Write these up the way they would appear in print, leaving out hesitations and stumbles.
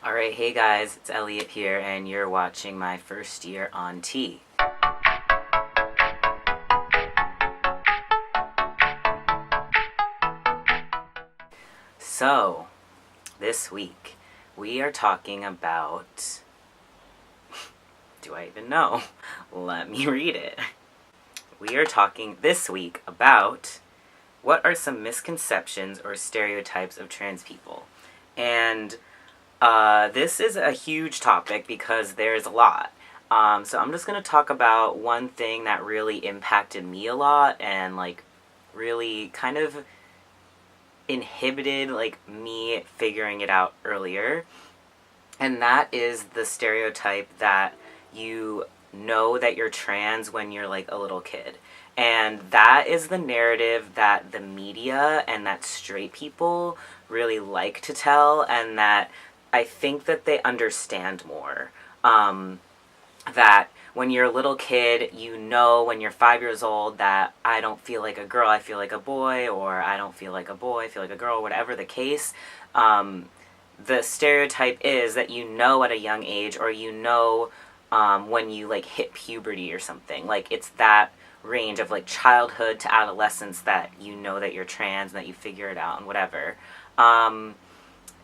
Alright, hey guys, it's Elliot here, and you're watching my first year on T. So, this week, we are talking about... Do I even know? Let me read it. We are talking this week about what are some misconceptions or stereotypes of trans people. And this is a huge topic because there's a lot. So I'm just going to talk about one thing that really impacted me a lot and, really kind of inhibited, me figuring it out earlier. And that is the stereotype that you know that you're trans when you're, a little kid. And that is the narrative that the media and that straight people really like to tell, and that I think that they understand more. That when you're a little kid, you know when you're 5 years old that I don't feel like a girl, I feel like a boy, or I don't feel like a boy, I feel like a girl, whatever the case. The stereotype is that you know at a young age, or you know when you hit puberty or something. It's that range of childhood to adolescence that you know that you're trans and that you figure it out and whatever.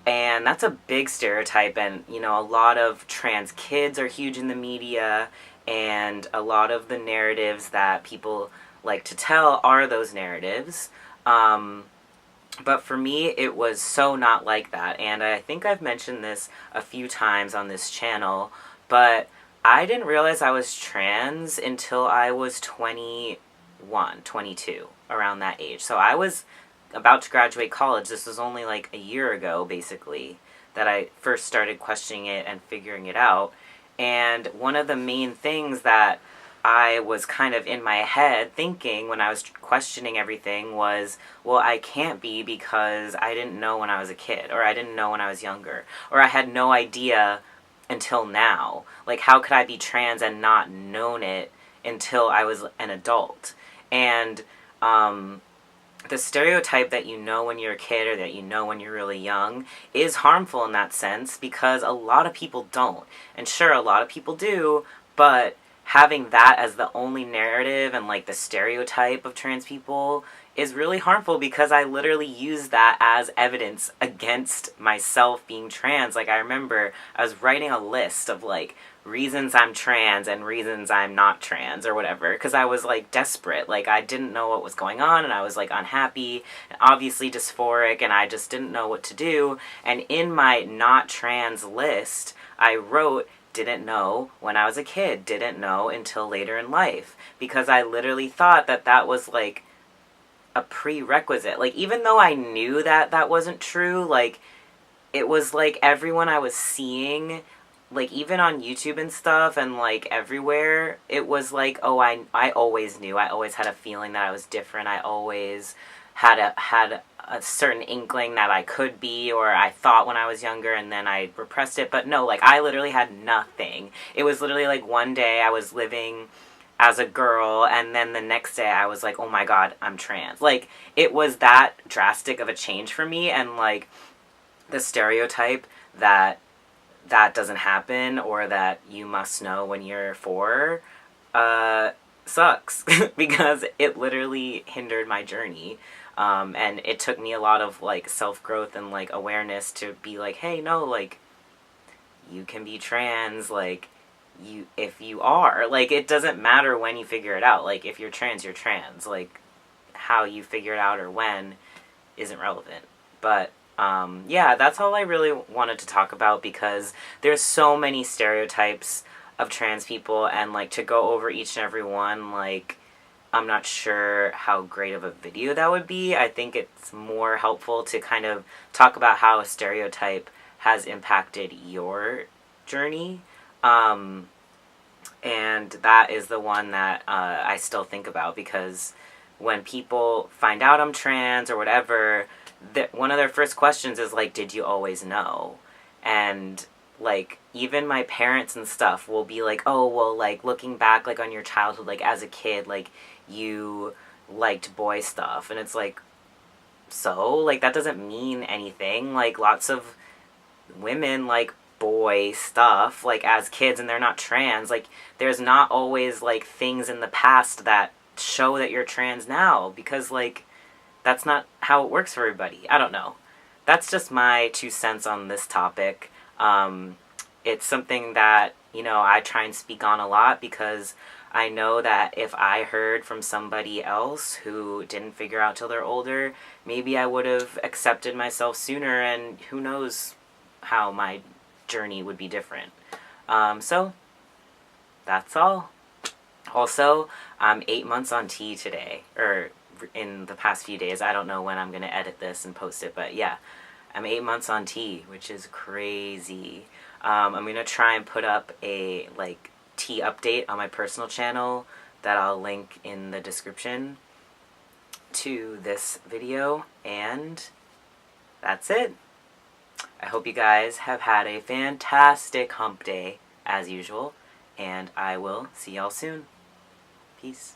And that's a big stereotype, and, a lot of trans kids are huge in the media, and a lot of the narratives that people like to tell are those narratives. But for me, it was so not like that, and I think I've mentioned this a few times on this channel, but I didn't realize I was trans until I was 21, 22, around that age. So I was about to graduate college. This was only a year ago, basically, that I first started questioning it and figuring it out. And one of the main things that I was kind of in my head thinking when I was questioning everything was, well, I can't be because I didn't know when I was a kid, or I didn't know when I was younger, or I had no idea until now. How could I be trans and not known it until I was an adult? And the stereotype that you know when you're a kid, or that you know when you're really young, is harmful in that sense, because a lot of people don't. And sure, a lot of people do, but having that as the only narrative and the stereotype of trans people is really harmful, because I literally use that as evidence against myself being trans. I remember I was writing a list of reasons I'm trans and reasons I'm not trans, or whatever, because I was desperate. I didn't know what was going on, and I was unhappy and obviously dysphoric, and I just didn't know what to do. And in my not trans list, I wrote didn't know when I was a kid, didn't know until later in life, because I literally thought that that was a prerequisite. Even though I knew that that wasn't true, it was everyone I was seeing, even on YouTube and stuff, and everywhere, it was oh, I always knew. I always had a feeling that I was different. I always had a certain inkling that I could be, or I thought when I was younger, and then I repressed it. But no, I literally had nothing. It was literally one day I was living as a girl, and then the next day I was oh my god, I'm trans. It was that drastic of a change for me, and the stereotype that doesn't happen, or that you must know when you're 4, sucks, because it literally hindered my journey. And it took me a lot of self-growth and awareness to be hey, no, you can be trans, if you are, it doesn't matter when you figure it out. If you're trans, you're trans. How you figure it out or when isn't relevant. But yeah, that's all I really wanted to talk about, because there's so many stereotypes of trans people, and to go over each and every one, I'm not sure how great of a video that would be. I think it's more helpful to kind of talk about how a stereotype has impacted your journey. And that is the one that I still think about, because when people find out I'm trans or whatever, one of their first questions is did you always know? And even my parents and stuff will be oh, well, looking back on your childhood, as a kid, you liked boy stuff, and it's so that doesn't mean anything. Lots of women boy stuff, like, as kids, and they're not trans, like, there's not always, like, things in the past that show that you're trans now, because, like, that's not how it works for everybody. I don't know. That's just my 2 cents on this topic. It's something that, I try and speak on a lot, because I know that if I heard from somebody else who didn't figure out till they're older, maybe I would have accepted myself sooner, and who knows how my journey would be different. So, that's all. Also, I'm 8 months on T today, or in the past few days. I don't know when I'm going to edit this and post it, but yeah, I'm 8 months on T, which is crazy. I'm going to try and put up a, like, T update on my personal channel that I'll link in the description to this video, and that's it. I hope you guys have had a fantastic hump day, as usual, and I will see y'all soon. Peace.